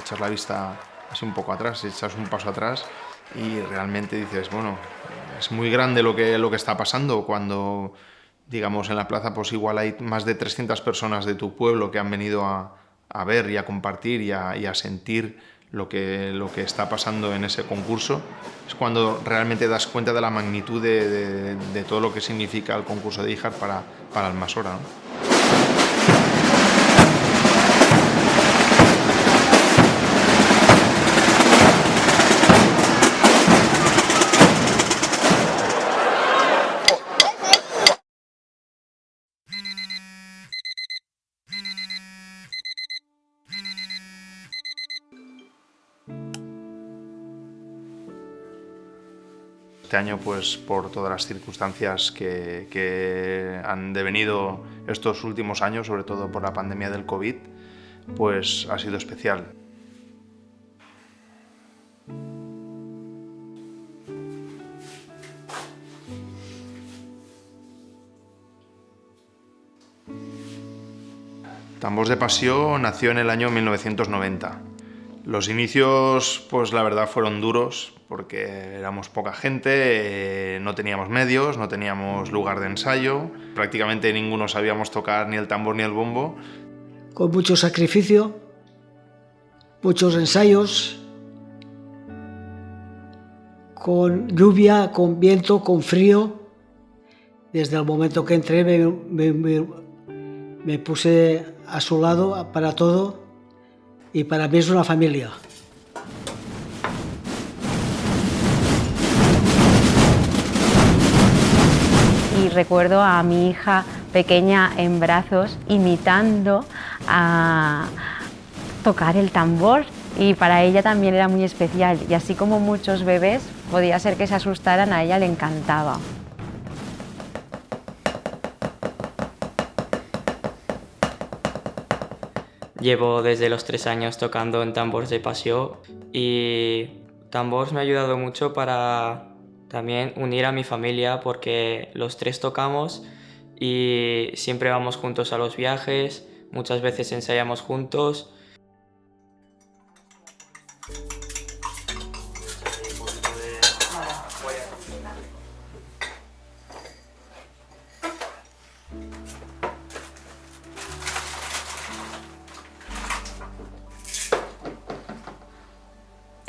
echas la vista así un poco atrás, echas un paso atrás y realmente dices, bueno, es muy grande lo que está pasando cuando, digamos, en la plaza pues igual hay más de 300 personas de tu pueblo que han venido a ver y a compartir y a sentir lo que está pasando en ese concurso. Es cuando realmente das cuenta de la magnitud de todo lo que significa el concurso de Híjar para Almassora, ¿no? Este año, pues por todas las circunstancias que han devenido estos últimos años, sobre todo por la pandemia del COVID, pues ha sido especial. Tambors de Passió nació en el año 1990. Los inicios, pues la verdad, fueron duros porque éramos poca gente, no teníamos medios, no teníamos lugar de ensayo, prácticamente ninguno sabíamos tocar ni el tambor ni el bombo. Con mucho sacrificio, muchos ensayos, con lluvia, con viento, con frío. Desde el momento que entré me puse a su lado para todo y para mí es una familia. Y recuerdo a mi hija pequeña en brazos imitando a tocar el tambor y para ella también era muy especial y así como muchos bebés podía ser que se asustaran, a ella le encantaba. Llevo desde los 3 años tocando en Tambors de Passió y Tambors me ha ayudado mucho para también unir a mi familia porque los 3 tocamos y siempre vamos juntos a los viajes, muchas veces ensayamos juntos.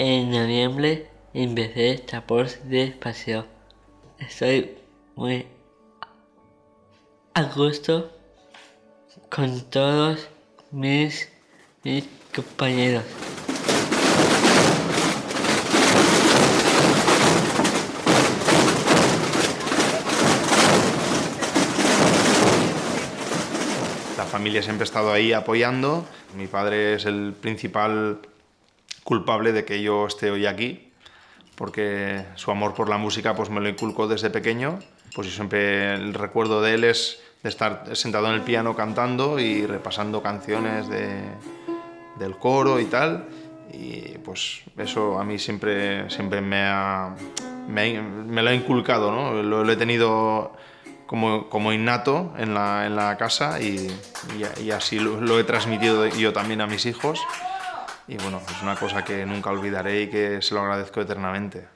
En noviembre empecé Tambors de Passió. Estoy muy a gusto con todos mis compañeros. La familia siempre ha estado ahí apoyando. Mi padre es el principal culpable de que yo esté hoy aquí, porque su amor por la música pues me lo inculcó desde pequeño. Pues yo siempre el recuerdo de él es de estar sentado en el piano cantando y repasando canciones del coro y tal. Y pues eso a mí siempre me lo ha inculcado, ¿no? Lo he tenido como innato en la casa y así lo he transmitido yo también a mis hijos. Y bueno, es una cosa que nunca olvidaré y que se lo agradezco eternamente.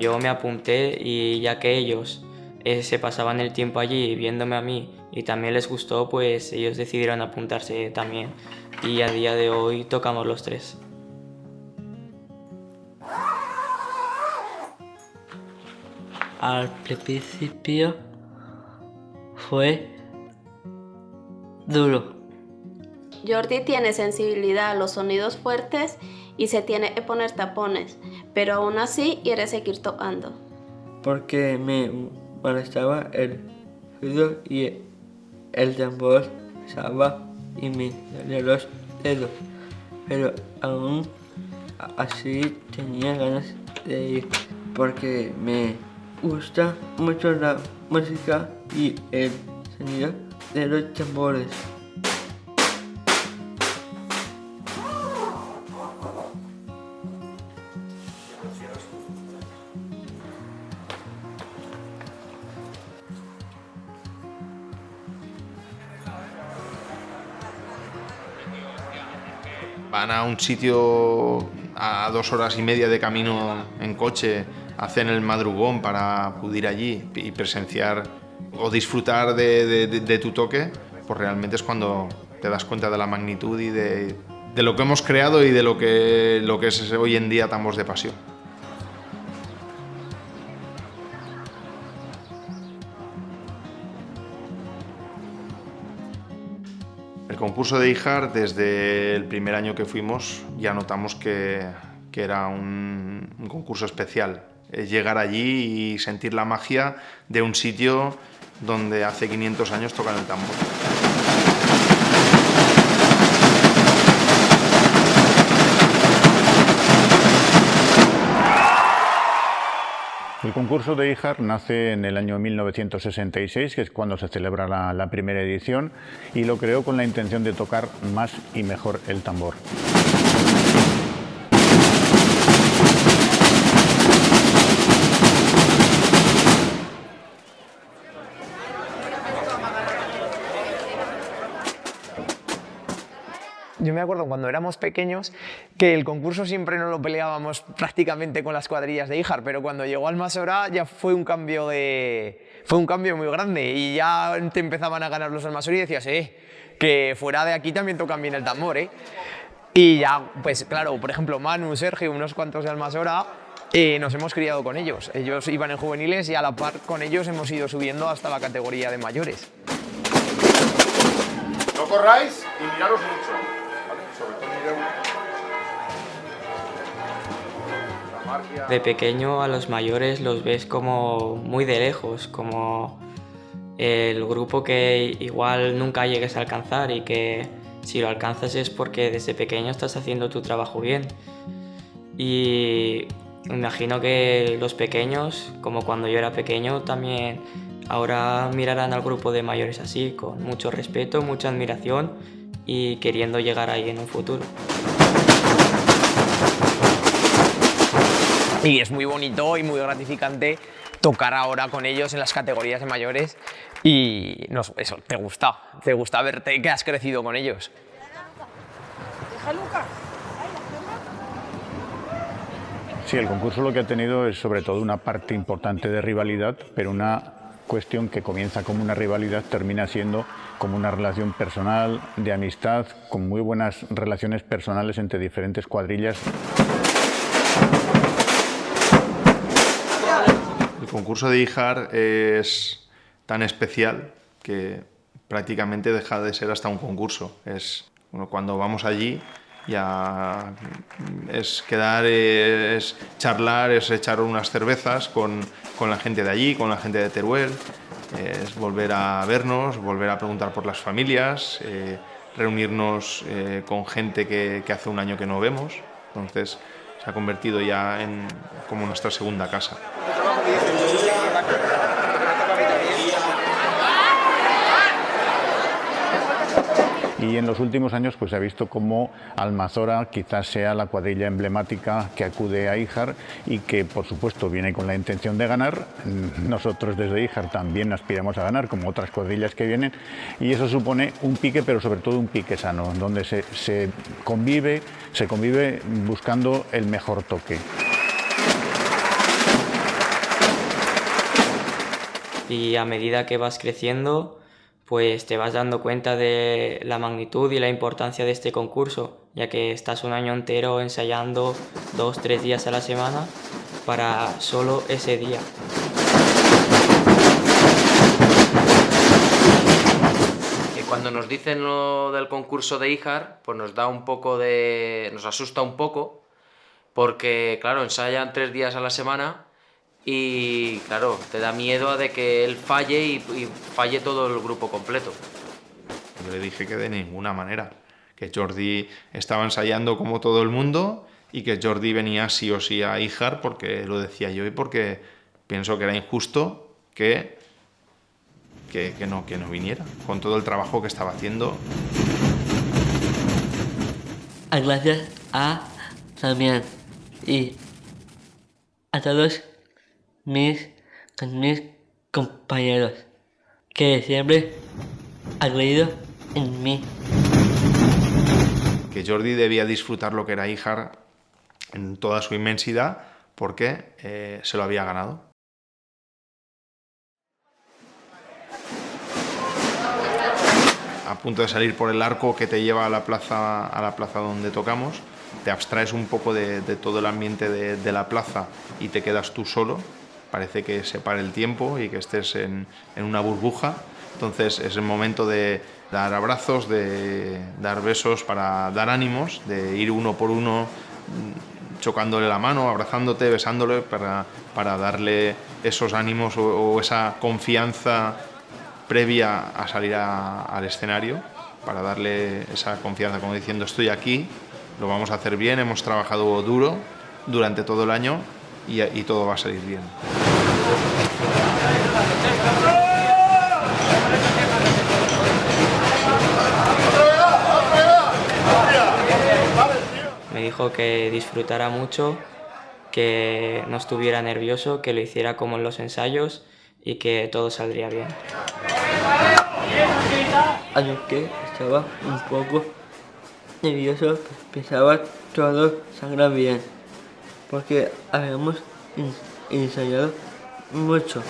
Yo me apunté y ya que ellos se pasaban el tiempo allí viéndome a mí y también les gustó, pues ellos decidieron apuntarse también y a día de hoy tocamos los 3. Al principio fue duro. Jordi tiene sensibilidad a los sonidos fuertes y se tiene que poner tapones, pero aún así quiere seguir tocando. Porque me molestaba el ruido y el tambor sonaba y me dolía los dedos, pero aún así tenía ganas de ir porque me gusta mucho la música y el sonido de los tambores. Van a un sitio a 2 horas y media de camino en coche, hacen el madrugón para acudir allí y presenciar o disfrutar de tu toque, pues realmente es cuando te das cuenta de la magnitud y de lo que hemos creado y de lo que es hoy en día Tambors de Pasión. El concurso de IJAR, desde el primer año que fuimos, ya notamos que era un concurso especial. Llegar allí y sentir la magia de un sitio donde hace 500 años tocan el tambor. El concurso de IJAR nace en el año 1966, que es cuando se celebra la primera edición, y lo creó con la intención de tocar más y mejor el tambor. Yo me acuerdo cuando éramos pequeños que el concurso siempre nos lo peleábamos prácticamente con las cuadrillas de IJAR, pero cuando llegó Almassora ya fue un cambio muy grande y ya te empezaban a ganar los Almassora y decías, que fuera de aquí también tocan bien el tambor, Y ya, pues claro, por ejemplo, Manu, Sergio, unos cuantos de Almassora, nos hemos criado con ellos. Ellos iban en juveniles y a la par con ellos hemos ido subiendo hasta la categoría de mayores. No corráis y miraros mucho. Sobre todo De pequeño a los mayores los ves como muy de lejos, como el grupo que igual nunca llegues a alcanzar y que si lo alcanzas es porque desde pequeño estás haciendo tu trabajo bien. Y imagino que los pequeños, como cuando yo era pequeño, también ahora mirarán al grupo de mayores así, con mucho respeto, mucha admiración y queriendo llegar ahí en un futuro. Y es muy bonito y muy gratificante tocar ahora con ellos en las categorías de mayores y eso, te gusta verte que has crecido con ellos. Sí, el concurso lo que ha tenido es sobre todo una parte importante de rivalidad, pero una cuestión que comienza como una rivalidad termina siendo como una relación personal, de amistad, con muy buenas relaciones personales entre diferentes cuadrillas. El concurso de IJAR es tan especial que prácticamente deja de ser hasta un concurso. Cuando vamos allí ya es quedar, es charlar, es echar unas cervezas con la gente de allí, con la gente de Teruel, es volver a vernos, volver a preguntar por las familias, reunirnos con gente que hace un año que no vemos. Entonces se ha convertido ya en como nuestra segunda casa. Y en los últimos años pues se ha visto como Almassora quizás sea la cuadrilla emblemática que acude a IJAR y que por supuesto viene con la intención de ganar. Nosotros desde IJAR también aspiramos a ganar como otras cuadrillas que vienen y eso supone un pique, pero sobre todo un pique sano, donde se convive buscando el mejor toque. Y a medida que vas creciendo, pues te vas dando cuenta de la magnitud y la importancia de este concurso, ya que estás un año entero ensayando 2-3 días a la semana para solo ese día. Y cuando nos dicen lo del concurso de IJAR, pues nos asusta un poco, porque claro, ensayan 3 días a la semana y claro, te da miedo de que él falle y falle todo el grupo completo. Yo le dije que de ninguna manera, que Jordi estaba ensayando como todo el mundo y que Jordi venía sí o sí a Híjar porque lo decía yo y porque pienso que era injusto que no viniera, con todo el trabajo que estaba haciendo. Gracias a Damián y a todos mis compañeros que siempre han creído en mí. Que Jordi debía disfrutar lo que era Híjar en toda su inmensidad porque se lo había ganado. A punto de salir por el arco que te lleva a la plaza donde tocamos, te abstraes un poco de todo el ambiente de la plaza y te quedas tú solo. Parece que se pare el tiempo y que estés en una burbuja. Entonces es el momento de dar abrazos, de dar besos para dar ánimos, de ir uno por uno chocándole la mano, abrazándote, besándole para darle esos ánimos o esa confianza previa a salir al escenario, para darle esa confianza como diciendo estoy aquí, lo vamos a hacer bien, hemos trabajado duro durante todo el año y todo va a salir bien. Me dijo que disfrutara mucho, que no estuviera nervioso, que lo hiciera como en los ensayos y que todo saldría bien. Aunque estaba un poco nervioso, pensaba todo saldrá bien, porque habíamos ensayado mucho.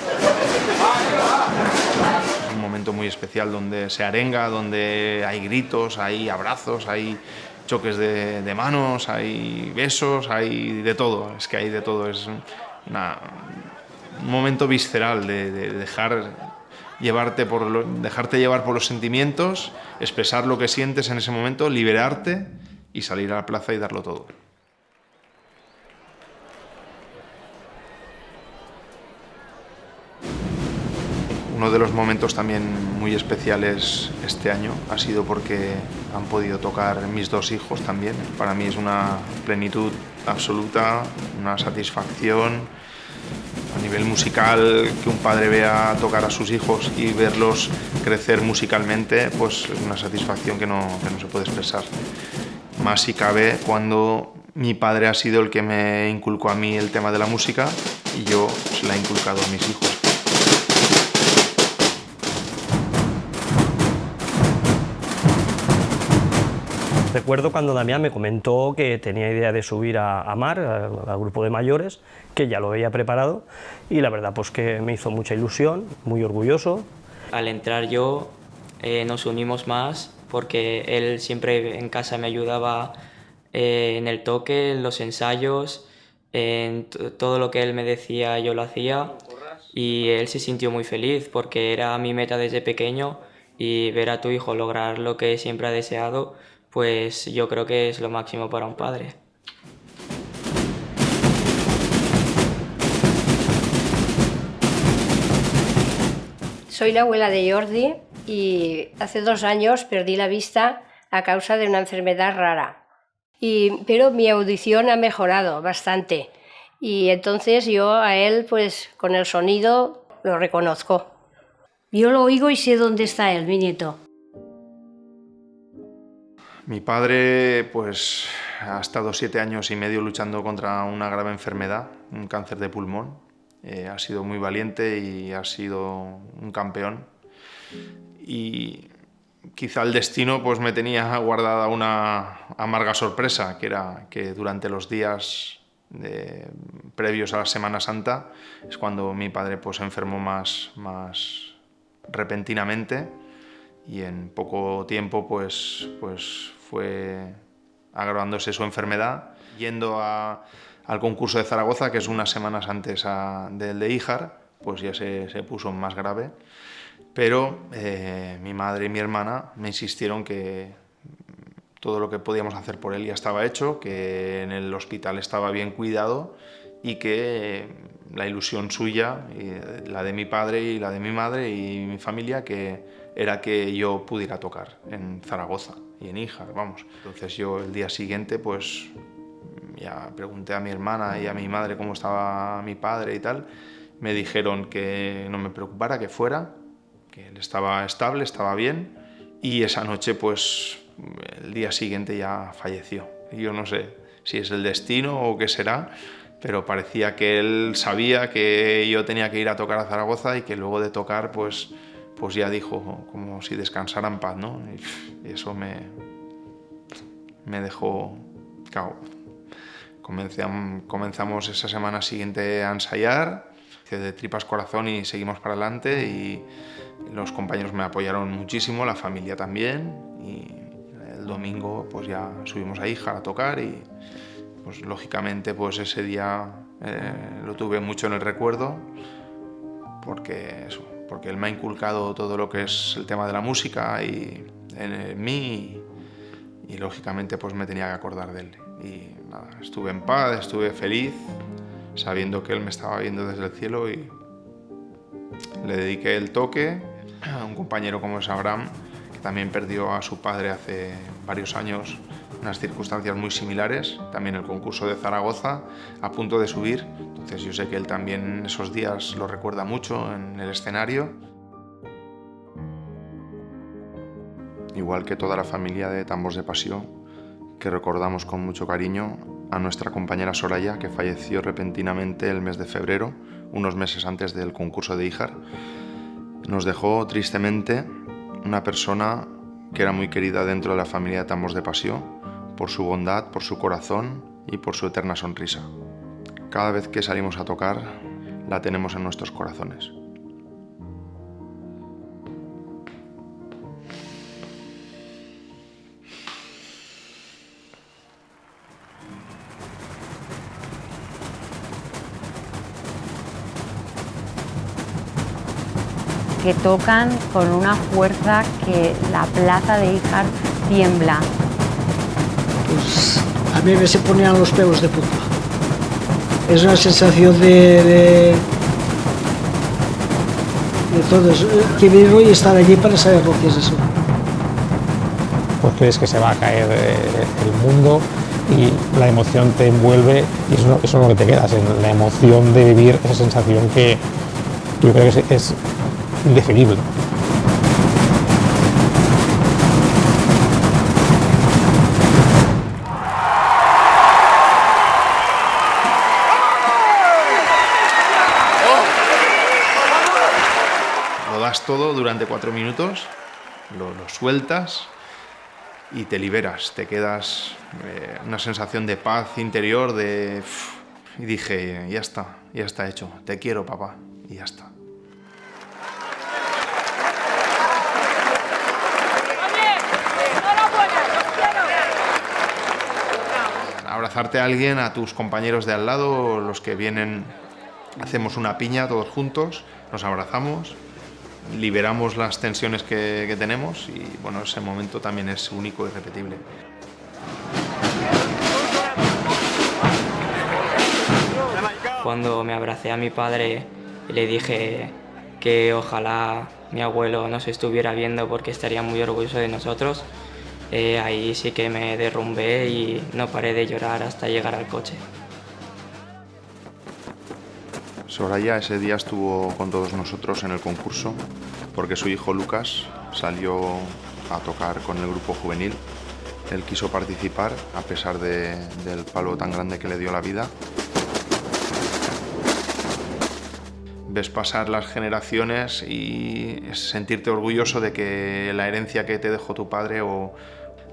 Es un momento muy especial donde se arenga, donde hay gritos, hay abrazos, hay choques de manos, hay besos, hay de todo, es que hay de todo, es un momento visceral de dejarte llevar por los sentimientos, expresar lo que sientes en ese momento, liberarte y salir a la plaza y darlo todo. Uno de los momentos también muy especiales este año ha sido porque han podido tocar mis dos hijos también. Para mí es una plenitud absoluta, una satisfacción a nivel musical, que un padre vea tocar a sus hijos y verlos crecer musicalmente, pues es una satisfacción que no se puede expresar. Más si cabe cuando mi padre ha sido el que me inculcó a mí el tema de la música y yo se la he inculcado a mis hijos. Recuerdo cuando Damián me comentó que tenía idea de subir a Mar, al grupo de mayores, que ya lo había preparado y la verdad pues que me hizo mucha ilusión, muy orgulloso. Al entrar yo nos unimos más porque él siempre en casa me ayudaba en el toque, en los ensayos, en todo lo que él me decía yo lo hacía y él se sintió muy feliz porque era mi meta desde pequeño y ver a tu hijo lograr lo que siempre ha deseado, pues yo creo que es lo máximo para un padre. Soy la abuela de Jordi y hace 2 años perdí la vista a causa de una enfermedad rara. Pero mi audición ha mejorado bastante y entonces yo a él pues con el sonido lo reconozco. Yo lo oigo y sé dónde está él, mi nieto. Mi padre pues ha estado 7 años y medio luchando contra una grave enfermedad, un cáncer de pulmón. Ha sido muy valiente y ha sido un campeón. Y quizá el destino pues me tenía guardada una amarga sorpresa, que era que durante los días previos a la Semana Santa es cuando mi padre pues se enfermó más repentinamente y en poco tiempo pues fue agravándose su enfermedad, yendo al concurso de Zaragoza, que es unas semanas antes del de Híjar, pues ya se puso más grave. Pero mi madre y mi hermana me insistieron que todo lo que podíamos hacer por él ya estaba hecho, que en el hospital estaba bien cuidado y que la ilusión suya, la de mi padre y la de mi madre y mi familia, que era que yo pudiera tocar en Zaragoza y en Híjar, vamos. Entonces yo el día siguiente pues ya pregunté a mi hermana y a mi madre cómo estaba mi padre y tal. Me dijeron que no me preocupara, que fuera, que él estaba estable, estaba bien, y esa noche pues el día siguiente ya falleció. Y yo no sé si es el destino o qué será, pero parecía que él sabía que yo tenía que ir a tocar a Zaragoza y que luego de tocar pues ya dijo como si descansara en paz, ¿no? Y eso me dejó cao. Comenzamos esa semana siguiente a ensayar, de tripas corazón, y seguimos para adelante, y los compañeros me apoyaron muchísimo, la familia también, y el domingo pues ya subimos a Híjar a tocar, y pues lógicamente pues ese día lo tuve mucho en el recuerdo, porque él me ha inculcado todo lo que es el tema de la música y en mí, y lógicamente pues me tenía que acordar de él. Y nada, estuve en paz, estuve feliz, sabiendo que él me estaba viendo desde el cielo, y le dediqué el toque a un compañero como es Abraham, que también perdió a su padre hace varios años, unas circunstancias muy similares, también el concurso de Zaragoza, a punto de subir. Entonces yo sé que él también esos días lo recuerda mucho en el escenario. Igual que toda la familia de Tambors de Pasión, que recordamos con mucho cariño a nuestra compañera Soraya, que falleció repentinamente el mes de febrero, unos meses antes del concurso de Híjar. Nos dejó tristemente una persona que era muy querida dentro de la familia de Tambors de Pasión, por su bondad, por su corazón y por su eterna sonrisa. Cada vez que salimos a tocar, la tenemos en nuestros corazones. Que tocan con una fuerza que la plaza de Híjar tiembla. Pues a mí me se ponían los pelos de punta. Es una sensación de todo eso. Que venir y estar allí para saber lo que es eso. Pues crees que se va a caer el mundo y la emoción te envuelve, y eso es lo que te quedas, en la emoción de vivir esa sensación que yo creo que es indefinible. Lo das todo durante 4 minutos, lo sueltas y te liberas, te quedas una sensación de paz interior, y dije, ya está hecho, te quiero, papá, y ya está. Abrazarte a alguien, a tus compañeros de al lado, los que vienen, hacemos una piña todos juntos, nos abrazamos, liberamos las tensiones que tenemos, y bueno, ese momento también es único y irrepetible. Cuando me abracé a mi padre y le dije que ojalá mi abuelo nos estuviera viendo porque estaría muy orgulloso de nosotros, ahí sí que me derrumbé y no paré de llorar hasta llegar al coche. Soraya ese día estuvo con todos nosotros en el concurso porque su hijo Lucas salió a tocar con el grupo juvenil. Él quiso participar a pesar del palo tan grande que le dio la vida. Ves pasar las generaciones y sentirte orgulloso de que la herencia que te dejó tu padre, o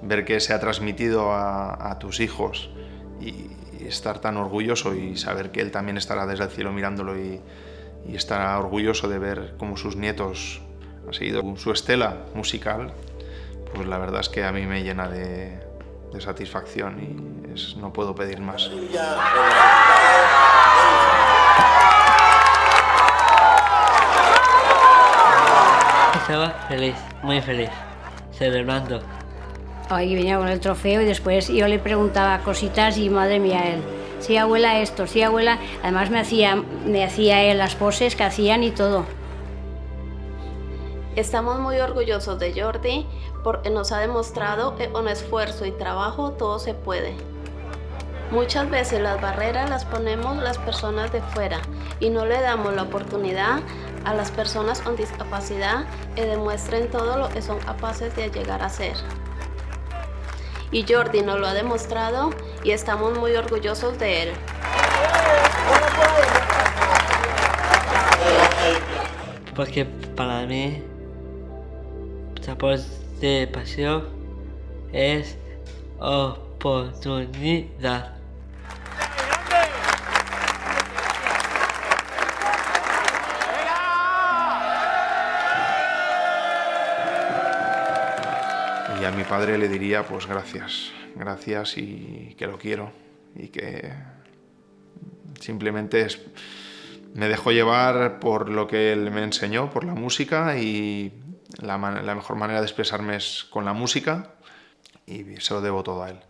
ver que se ha transmitido a tus hijos, y estar tan orgulloso y saber que él también estará desde el cielo mirándolo y estará orgulloso de ver cómo sus nietos han seguido su estela musical, pues la verdad es que a mí me llena de satisfacción y no puedo pedir más. Estaba feliz, muy feliz, celebrando. Ahí venía con el trofeo y después yo le preguntaba cositas y madre mía, él sí abuela esto, sí abuela, además me hacía él las poses que hacían y todo. Estamos muy orgullosos de Jordi porque nos ha demostrado que con esfuerzo y trabajo todo se puede. Muchas veces las barreras las ponemos las personas de fuera y no le damos la oportunidad a las personas con discapacidad que demuestren todo lo que son capaces de llegar a ser. Y Jordi nos lo ha demostrado y estamos muy orgullosos de él. Porque para mí, Tambores de Paseo es oportunidad. Y a mi padre le diría, pues gracias y que lo quiero y que simplemente me dejó llevar por lo que él me enseñó, por la música, y la mejor manera de expresarme es con la música y se lo debo todo a él.